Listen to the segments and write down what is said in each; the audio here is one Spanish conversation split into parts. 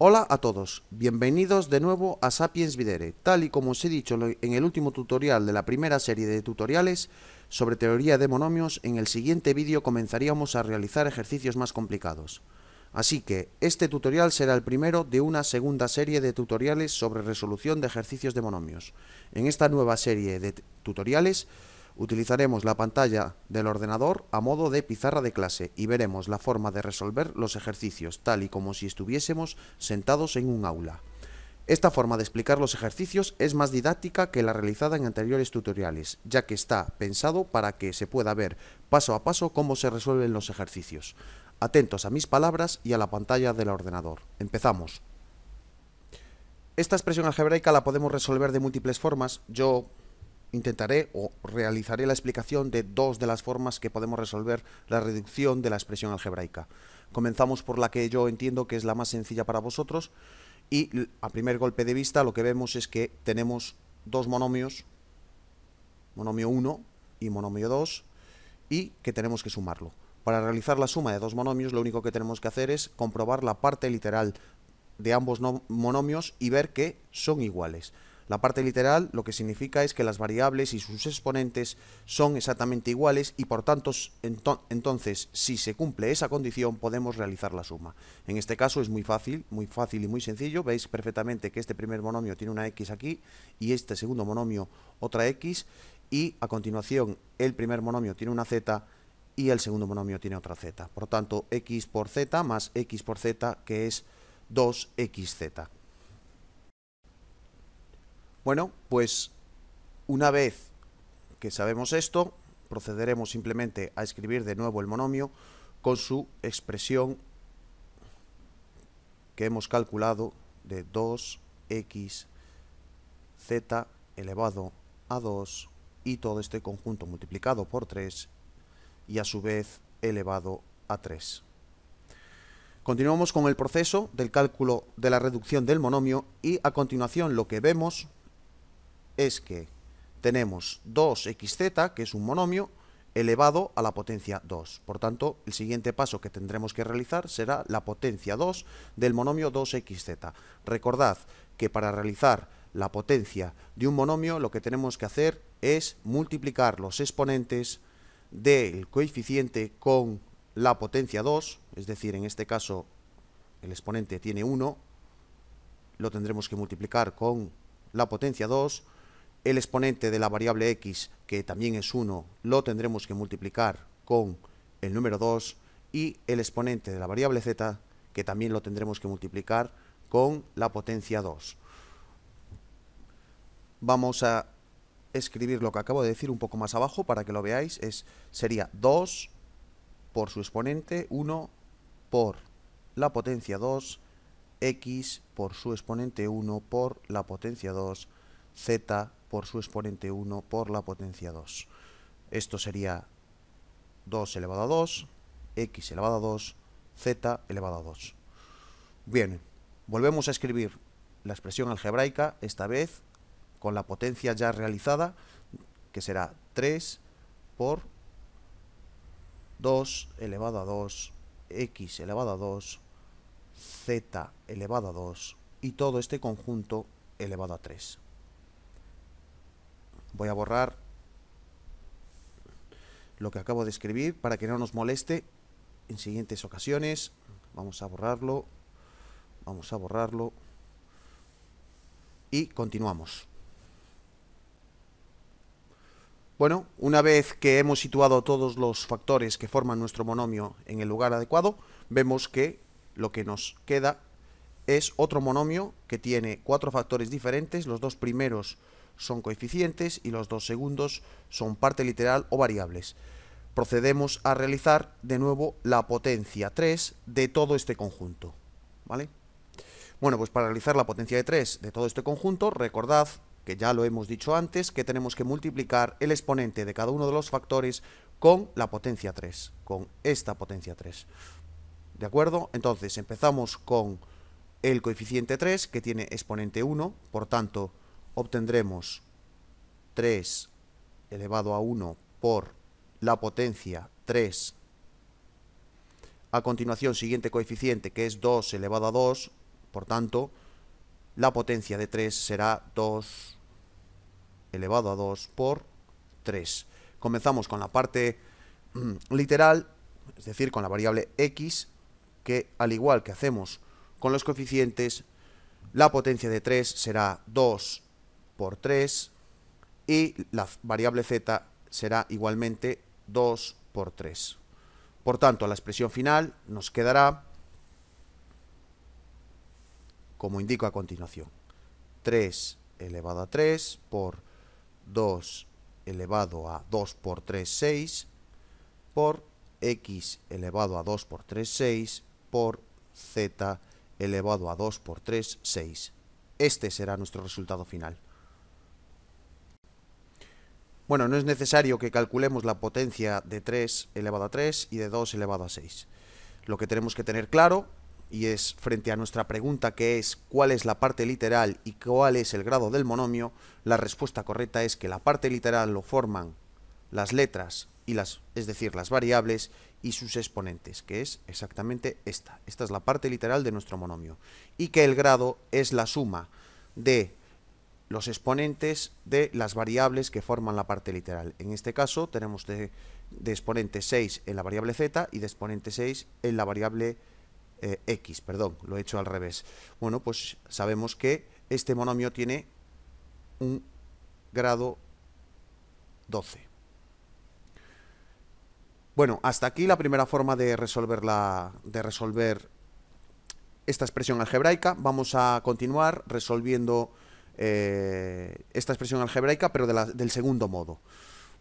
Hola a todos, bienvenidos de nuevo a Sapiens Videre. Tal y como os he dicho en el último tutorial de la primera serie de tutoriales sobre teoría de monomios, en el siguiente vídeo comenzaríamos a realizar ejercicios más complicados. Así que este tutorial será el primero de una segunda serie de tutoriales sobre resolución de ejercicios de monomios. En esta nueva serie de tutoriales utilizaremos la pantalla del ordenador a modo de pizarra de clase y veremos la forma de resolver los ejercicios tal y como si estuviésemos sentados en un aula. Esta forma de explicar los ejercicios es más didáctica que la realizada en anteriores tutoriales, ya que está pensado para que se pueda ver paso a paso cómo se resuelven los ejercicios. Atentos a mis palabras y a la pantalla del ordenador. Empezamos. Esta expresión algebraica la podemos resolver de múltiples formas. Yo intentaré o realizaré la explicación de dos de las formas que podemos resolver la reducción de la expresión algebraica. Comenzamos por la que yo entiendo que es la más sencilla para vosotros y a primer golpe de vista lo que vemos es que tenemos dos monomios, monomio 1 y monomio 2, y que tenemos que sumarlo. Para realizar la suma de dos monomios lo único que tenemos que hacer es comprobar la parte literal de ambos monomios y ver que son iguales. La parte literal lo que significa es que las variables y sus exponentes son exactamente iguales y por tanto entonces si se cumple esa condición podemos realizar la suma. En este caso es muy fácil y muy sencillo. Veis perfectamente que este primer monomio tiene una x aquí y este segundo monomio otra x, y a continuación el primer monomio tiene una z y el segundo monomio tiene otra z. Por tanto, x por z más x por z, que es 2xz. Bueno, pues una vez que sabemos esto, procederemos simplemente a escribir de nuevo el monomio con su expresión que hemos calculado de 2xz elevado a 2 y todo este conjunto multiplicado por 3 y a su vez elevado a 3. Continuamos con el proceso del cálculo de la reducción del monomio y a continuación lo que vemos es que tenemos 2xz, que es un monomio, elevado a la potencia 2. Por tanto, el siguiente paso que tendremos que realizar será la potencia 2 del monomio 2xz. Recordad que para realizar la potencia de un monomio lo que tenemos que hacer es multiplicar los exponentes del coeficiente con la potencia 2, es decir, en este caso el exponente tiene 1, lo tendremos que multiplicar con la potencia 2, el exponente de la variable x, que también es 1, lo tendremos que multiplicar con el número 2, y el exponente de la variable z, que también lo tendremos que multiplicar con la potencia 2. Vamos a escribir lo que acabo de decir un poco más abajo para que lo veáis. Sería 2 por su exponente 1 por la potencia 2, x por su exponente 1 por la potencia 2, z por su exponente 1 por la potencia 2. Esto sería 2 elevado a 2, x elevado a 2, z elevado a 2. Bien, volvemos a escribir la expresión algebraica, esta vez con la potencia ya realizada, que será 3 por 2 elevado a 2, x elevado a 2, z elevado a 2, y todo este conjunto elevado a 3. Voy a borrar lo que acabo de escribir para que no nos moleste en siguientes ocasiones. Vamos a borrarlo y continuamos. Bueno, una vez que hemos situado todos los factores que forman nuestro monomio en el lugar adecuado, vemos que lo que nos queda es otro monomio que tiene 4 factores diferentes. Los dos primeros son coeficientes y los dos segundos son parte literal o variables. Procedemos a realizar de nuevo la potencia 3 de todo este conjunto, ¿vale? Bueno, pues para realizar la potencia de 3 de todo este conjunto, recordad que ya lo hemos dicho antes, que tenemos que multiplicar el exponente de cada uno de los factores con la potencia 3, con esta potencia 3. ¿De acuerdo? Entonces empezamos con el coeficiente 3, que tiene exponente 1, por tanto obtendremos 3 elevado a 1 por la potencia 3. A continuación, siguiente coeficiente, que es 2 elevado a 2, por tanto, la potencia de 3 será 2 elevado a 2 por 3. Comenzamos con la parte literal, es decir, con la variable x, que al igual que hacemos con los coeficientes, la potencia de 3 será 2 por 3 y la variable z será igualmente 2 por 3. Por tanto, la expresión final nos quedará, como indico a continuación, 3 elevado a 3 por 2 elevado a 2 por 3, 6, por x elevado a 2 por 3, 6, por z elevado a 2 por 3, 6. Este será nuestro resultado final. Bueno, no es necesario que calculemos la potencia de 3 elevado a 3 y de 2 elevado a 6. Lo que tenemos que tener claro, y es frente a nuestra pregunta que es ¿cuál es la parte literal y cuál es el grado del monomio? La respuesta correcta es que la parte literal lo forman las letras, es decir, las variables y sus exponentes, que es exactamente esta. Esta es la parte literal de nuestro monomio. Y que el grado es la suma de los exponentes de las variables que forman la parte literal. En este caso tenemos de exponente 6 en la variable z y de exponente 6 en la variable x, perdón, lo he hecho al revés. Bueno, pues sabemos que este monomio tiene un grado 12. Bueno, hasta aquí la primera forma de resolver esta expresión algebraica. Vamos a continuar resolviendo esta expresión algebraica, pero del segundo modo.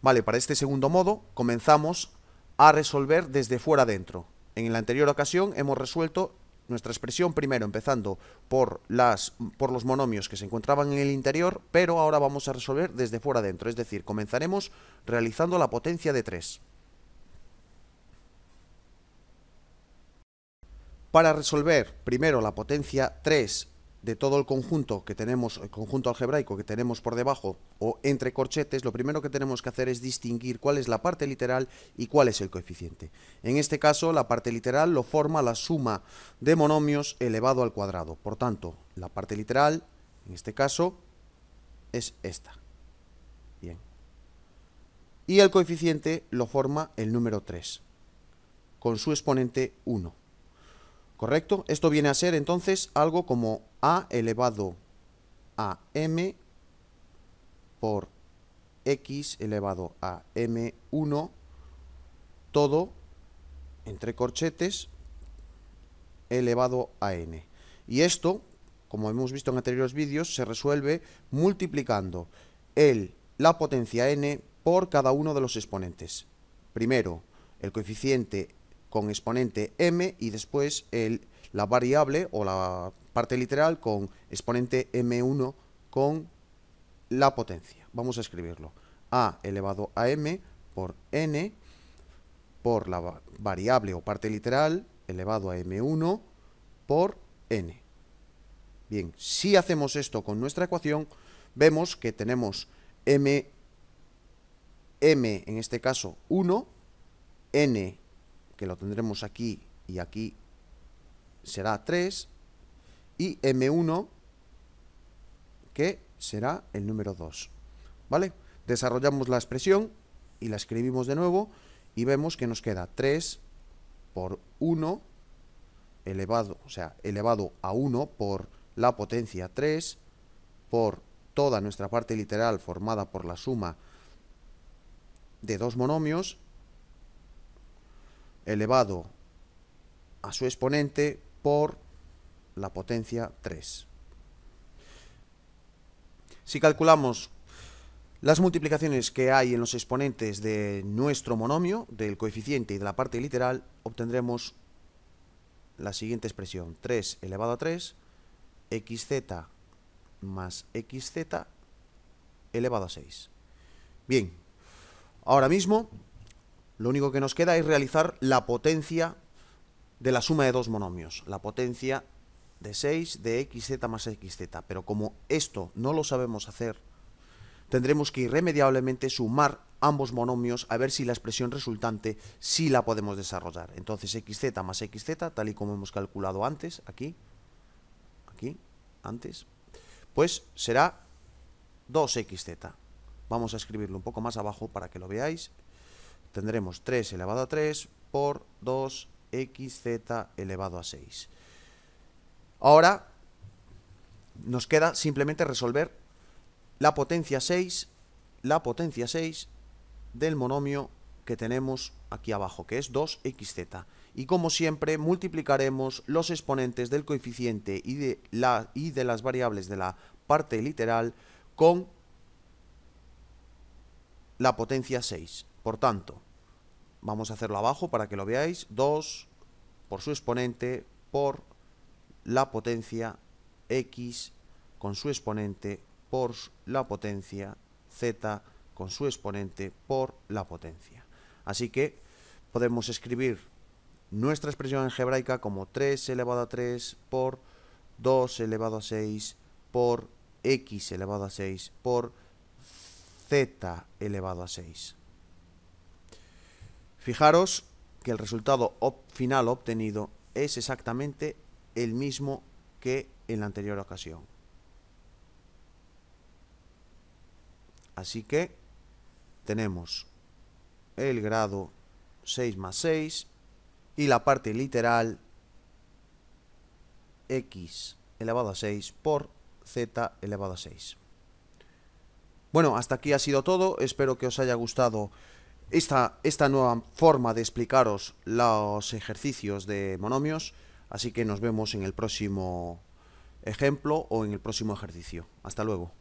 Vale, para este segundo modo comenzamos a resolver desde fuera adentro. En la anterior ocasión hemos resuelto nuestra expresión primero empezando por los monomios que se encontraban en el interior, pero ahora vamos a resolver desde fuera adentro, es decir, comenzaremos realizando la potencia de 3. Para resolver primero la potencia 3 de todo el conjunto que tenemos, el conjunto algebraico que tenemos por debajo o entre corchetes, lo primero que tenemos que hacer es distinguir cuál es la parte literal y cuál es el coeficiente. En este caso, la parte literal lo forma la suma de monomios elevado al cuadrado. Por tanto, la parte literal, en este caso, es esta. Bien. Y el coeficiente lo forma el número 3, con su exponente 1. ¿Correcto? Esto viene a ser entonces algo como a elevado a m por x elevado a m1 todo entre corchetes elevado a n. Y esto, como hemos visto en anteriores vídeos, se resuelve multiplicando la potencia n por cada uno de los exponentes. Primero, el coeficiente con exponente m y después la variable o la parte literal con exponente m1 con la potencia. Vamos a escribirlo. A elevado a m por n por la variable o parte literal elevado a m1 por n. Bien, si hacemos esto con nuestra ecuación, vemos que tenemos m en este caso 1, n que lo tendremos aquí y aquí será 3, y m1 que será el número 2. ¿Vale? Desarrollamos la expresión y la escribimos de nuevo y vemos que nos queda 3 por 1 elevado a 1 por la potencia 3 por toda nuestra parte literal formada por la suma de dos monomios elevado a su exponente por la potencia 3. Si calculamos las multiplicaciones que hay en los exponentes de nuestro monomio, del coeficiente y de la parte literal, obtendremos la siguiente expresión: 3 elevado a 3, xz más xz elevado a 6. Bien, ahora mismo lo único que nos queda es realizar la potencia de la suma de dos monomios, la potencia de 6 de xz más xz, pero como esto no lo sabemos hacer, tendremos que irremediablemente sumar ambos monomios a ver si la expresión resultante sí la podemos desarrollar. Entonces xz más xz, tal y como hemos calculado antes, aquí, antes, pues será 2xz. Vamos a escribirlo un poco más abajo para que lo veáis. Tendremos 3 elevado a 3 por 2xz elevado a 6. Ahora nos queda simplemente resolver la potencia 6 del monomio que tenemos aquí abajo, que es 2xz. Y como siempre, multiplicaremos los exponentes del coeficiente y de las variables de la parte literal con la potencia 6. Por tanto, vamos a hacerlo abajo para que lo veáis. 2 por su exponente por la potencia x con su exponente por la potencia z con su exponente por la potencia. Así que podemos escribir nuestra expresión algebraica como 3 elevado a 3 por 2 elevado a 6 por x elevado a 6 por z elevado a 6. Fijaros que el resultado final obtenido es exactamente el mismo que en la anterior ocasión. Así que tenemos el grado 6 más 6 y la parte literal x elevado a 6 por z elevado a 6. Bueno, hasta aquí ha sido todo. Espero que os haya gustado esta nueva forma de explicaros los ejercicios de monomios. Así que nos vemos en el próximo ejemplo o en el próximo ejercicio. Hasta luego.